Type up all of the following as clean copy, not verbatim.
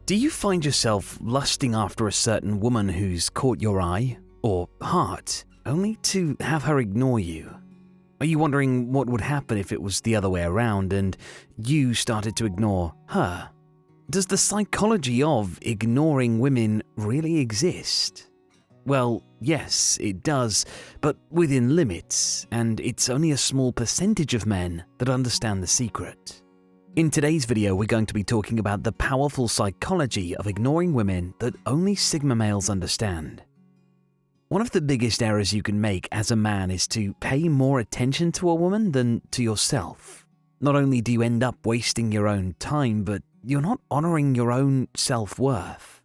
Do you find yourself lusting after a certain woman who's caught your eye or heart, only to have her ignore you? Are you wondering what would happen if it was the other way around and you started to ignore her? Does the psychology of ignoring women really exist? Well, yes, it does, but within limits, and it's only a small percentage of men that understand the secret. In today's video, we're going to be talking about the powerful psychology of ignoring women that only Sigma males understand. One of the biggest errors you can make as a man is to pay more attention to a woman than to yourself. Not only do you end up wasting your own time, but you're not honoring your own self-worth.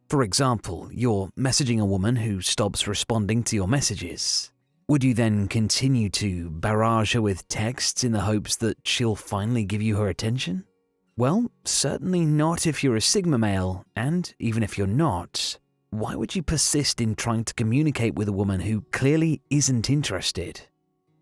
For example, you're messaging a woman who stops responding to your messages. Would you then continue to barrage her with texts in the hopes that she'll finally give you her attention? Well, certainly not if you're a Sigma male, and even if you're not, why would you persist in trying to communicate with a woman who clearly isn't interested?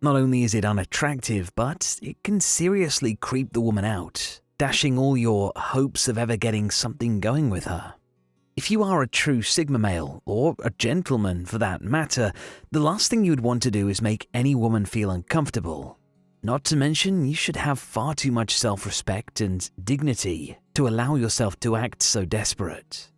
Not only is it unattractive, but it can seriously creep the woman out, dashing all your hopes of ever getting something going with her. If you are a true Sigma male, or a gentleman for that matter, the last thing you'd want to do is make any woman feel uncomfortable. Not to mention, you should have far too much self-respect and dignity to allow yourself to act so desperate.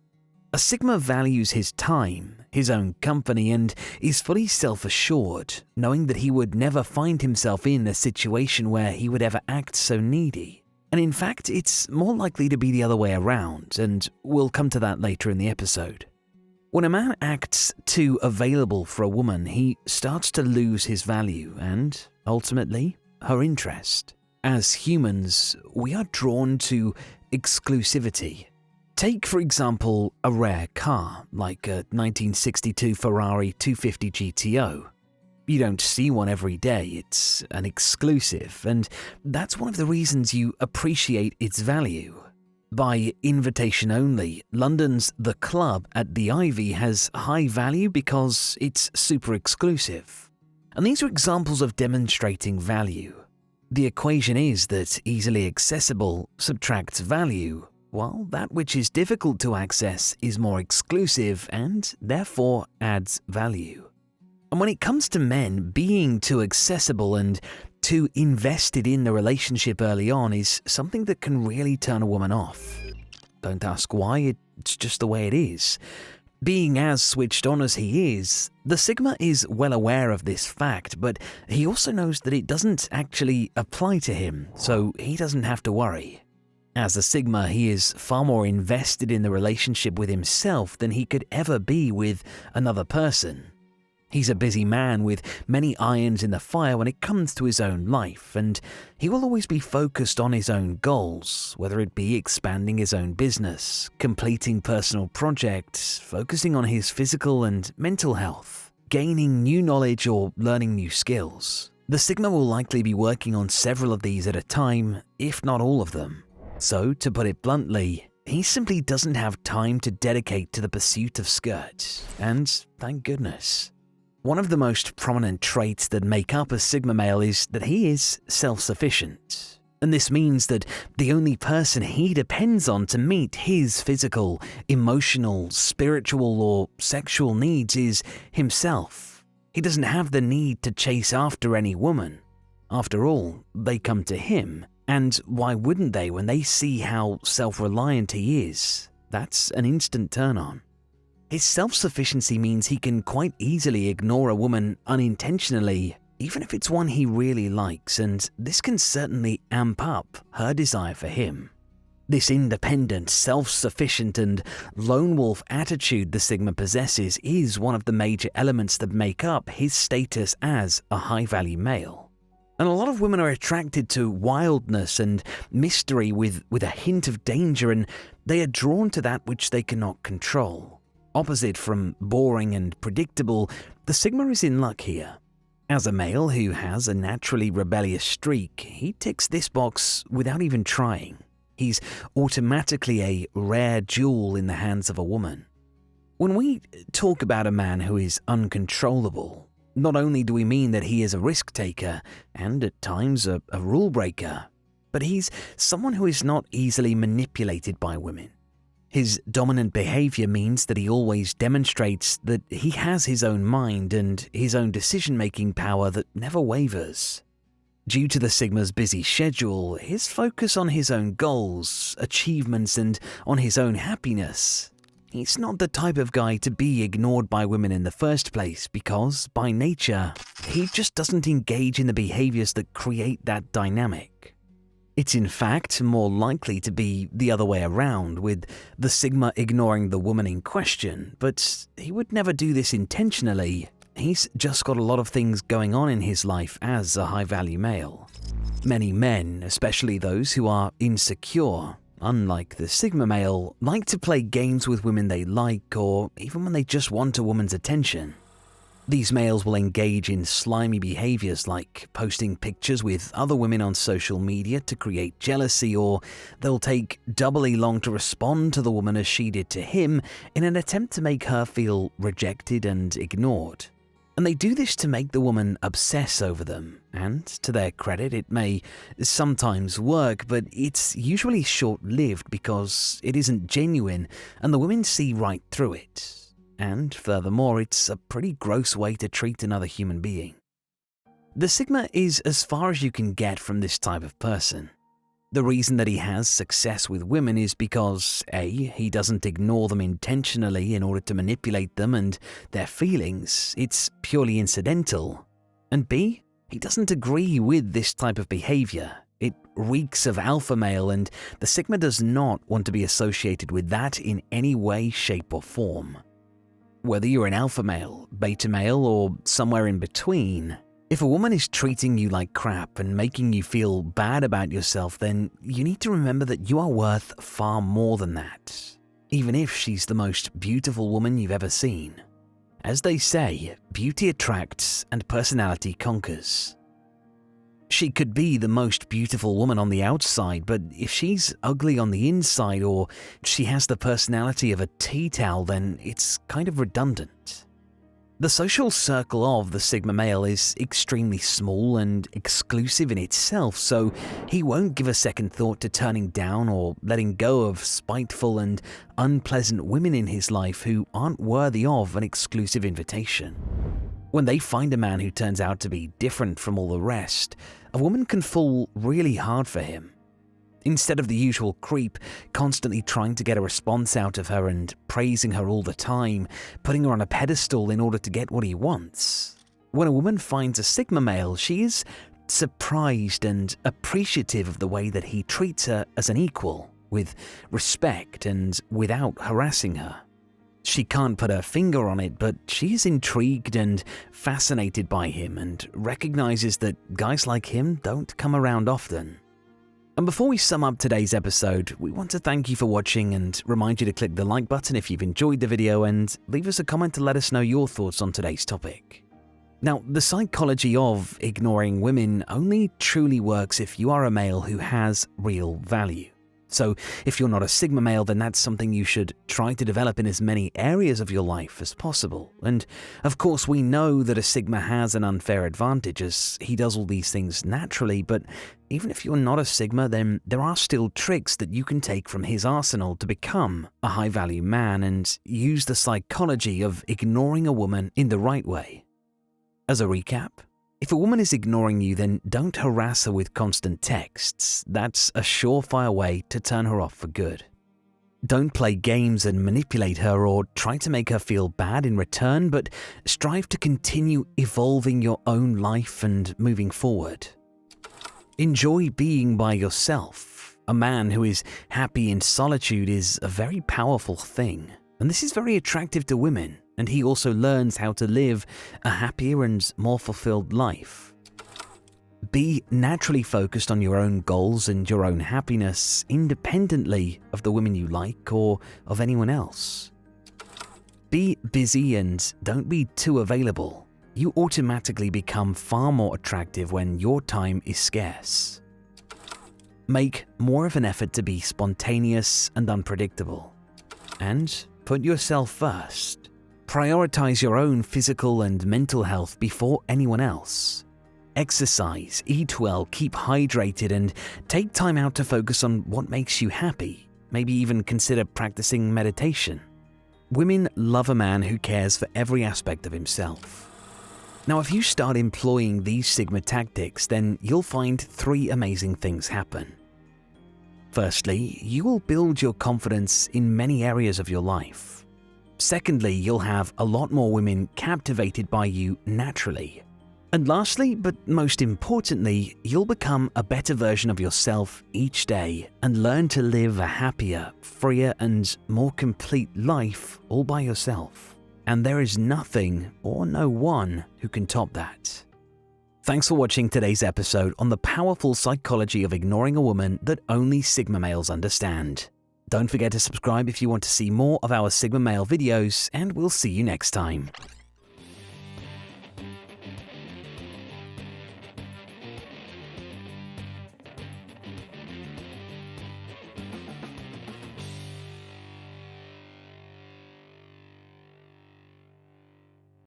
A Sigma values his time, his own company, and is fully self-assured, knowing that he would never find himself in a situation where he would ever act so needy. And in fact, it's more likely to be the other way around, and we'll come to that later in the episode. When a man acts too available for a woman, he starts to lose his value and, ultimately, her interest. As humans, we are drawn to exclusivity. Take, for example, a rare car, like a 1962 Ferrari 250 GTO. You don't see one every day, it's an exclusive, and that's one of the reasons you appreciate its value. By invitation only, London's The Club at the Ivy has high value because it's super exclusive. And these are examples of demonstrating value. The equation is that easily accessible subtracts value, while that which is difficult to access is more exclusive and therefore adds value. And when it comes to men, being too accessible and too invested in the relationship early on is something that can really turn a woman off. Don't ask why, it's just the way it is. Being as switched on as he is, the Sigma is well aware of this fact, but he also knows that it doesn't actually apply to him, so he doesn't have to worry. As a Sigma, he is far more invested in the relationship with himself than he could ever be with another person. He's a busy man with many irons in the fire when it comes to his own life, and he will always be focused on his own goals, whether it be expanding his own business, completing personal projects, focusing on his physical and mental health, gaining new knowledge or learning new skills. The Sigma will likely be working on several of these at a time, if not all of them. So, to put it bluntly, he simply doesn't have time to dedicate to the pursuit of skirts, and thank goodness. One of the most prominent traits that make up a Sigma male is that he is self-sufficient. And this means that the only person he depends on to meet his physical, emotional, spiritual, or sexual needs is himself. He doesn't have the need to chase after any woman. After all, they come to him, and why wouldn't they when they see how self-reliant he is? That's an instant turn-on. His self-sufficiency means he can quite easily ignore a woman unintentionally, even if it's one he really likes, and this can certainly amp up her desire for him. This independent, self-sufficient, and lone wolf attitude the Sigma possesses is one of the major elements that make up his status as a high-value male. And a lot of women are attracted to wildness and mystery with a hint of danger, and they are drawn to that which they cannot control. Opposite from boring and predictable, the Sigma is in luck here. As a male who has a naturally rebellious streak, he ticks this box without even trying. He's automatically a rare jewel in the hands of a woman. When we talk about a man who is uncontrollable, not only do we mean that he is a risk taker and at times a rule breaker, but he's someone who is not easily manipulated by women. His dominant behavior means that he always demonstrates that he has his own mind and his own decision-making power that never wavers. Due to the Sigma's busy schedule, his focus on his own goals, achievements, and on his own happiness. He's not the type of guy to be ignored by women in the first place because, by nature, he just doesn't engage in the behaviors that create that dynamic. It's in fact more likely to be the other way around, with the Sigma ignoring the woman in question, but he would never do this intentionally. He's just got a lot of things going on in his life as a high-value male. Many men, especially those who are insecure, unlike the Sigma male, like to play games with women they like or even when they just want a woman's attention. These males will engage in slimy behaviors like posting pictures with other women on social media to create jealousy, or they'll take doubly long to respond to the woman as she did to him in an attempt to make her feel rejected and ignored. And they do this to make the woman obsess over them, and to their credit, it may sometimes work, but it's usually short-lived because it isn't genuine and the women see right through it. And furthermore, it's a pretty gross way to treat another human being. The Sigma is as far as you can get from this type of person. The reason that he has success with women is because A, he doesn't ignore them intentionally in order to manipulate them and their feelings, it's purely incidental. And B, he doesn't agree with this type of behavior. It reeks of alpha male, and the Sigma does not want to be associated with that in any way, shape or form. Whether you're an alpha male, beta male, or somewhere in between, if a woman is treating you like crap and making you feel bad about yourself, then you need to remember that you are worth far more than that, even if she's the most beautiful woman you've ever seen. As they say, beauty attracts and personality conquers. She could be the most beautiful woman on the outside, but if she's ugly on the inside or she has the personality of a tea towel, then it's kind of redundant. The social circle of the Sigma male is extremely small and exclusive in itself, so he won't give a second thought to turning down or letting go of spiteful and unpleasant women in his life who aren't worthy of an exclusive invitation. When they find a man who turns out to be different from all the rest, a woman can fall really hard for him. Instead of the usual creep, constantly trying to get a response out of her and praising her all the time, putting her on a pedestal in order to get what he wants. When a woman finds a Sigma male, she is surprised and appreciative of the way that he treats her as an equal, with respect and without harassing her. She can't put her finger on it, but she is intrigued and fascinated by him and recognizes that guys like him don't come around often. And before we sum up today's episode, we want to thank you for watching and remind you to click the like button if you've enjoyed the video and leave us a comment to let us know your thoughts on today's topic. Now, the psychology of ignoring women only truly works if you are a male who has real value. So if you're not a Sigma male, then that's something you should try to develop in as many areas of your life as possible. And of course, we know that a Sigma has an unfair advantage as he does all these things naturally, but even if you're not a Sigma, then there are still tricks that you can take from his arsenal to become a high-value man and use the psychology of ignoring a woman in the right way. As a recap, if a woman is ignoring you, then don't harass her with constant texts. That's a surefire way to turn her off for good. Don't play games and manipulate her or try to make her feel bad in return, but strive to continue evolving your own life and moving forward. Enjoy being by yourself. A man who is happy in solitude is a very powerful thing, and this is very attractive to women. And he also learns how to live a happier and more fulfilled life. Be naturally focused on your own goals and your own happiness, independently of the women you like or of anyone else. Be busy and don't be too available. You automatically become far more attractive when your time is scarce. Make more of an effort to be spontaneous and unpredictable. And put yourself first. Prioritize your own physical and mental health before anyone else. Exercise, eat well, keep hydrated, and take time out to focus on what makes you happy. Maybe even consider practicing meditation. Women love a man who cares for every aspect of himself. Now, if you start employing these Sigma tactics, then you'll find 3 amazing things happen. Firstly, you will build your confidence in many areas of your life. Secondly, you'll have a lot more women captivated by you naturally. And lastly, but most importantly, you'll become a better version of yourself each day and learn to live a happier, freer, and more complete life all by yourself. And there is nothing or no one who can top that. Thanks for watching today's episode on the powerful psychology of ignoring a woman that only Sigma males understand. Don't forget to subscribe if you want to see more of our Sigma male videos, and we'll see you next time.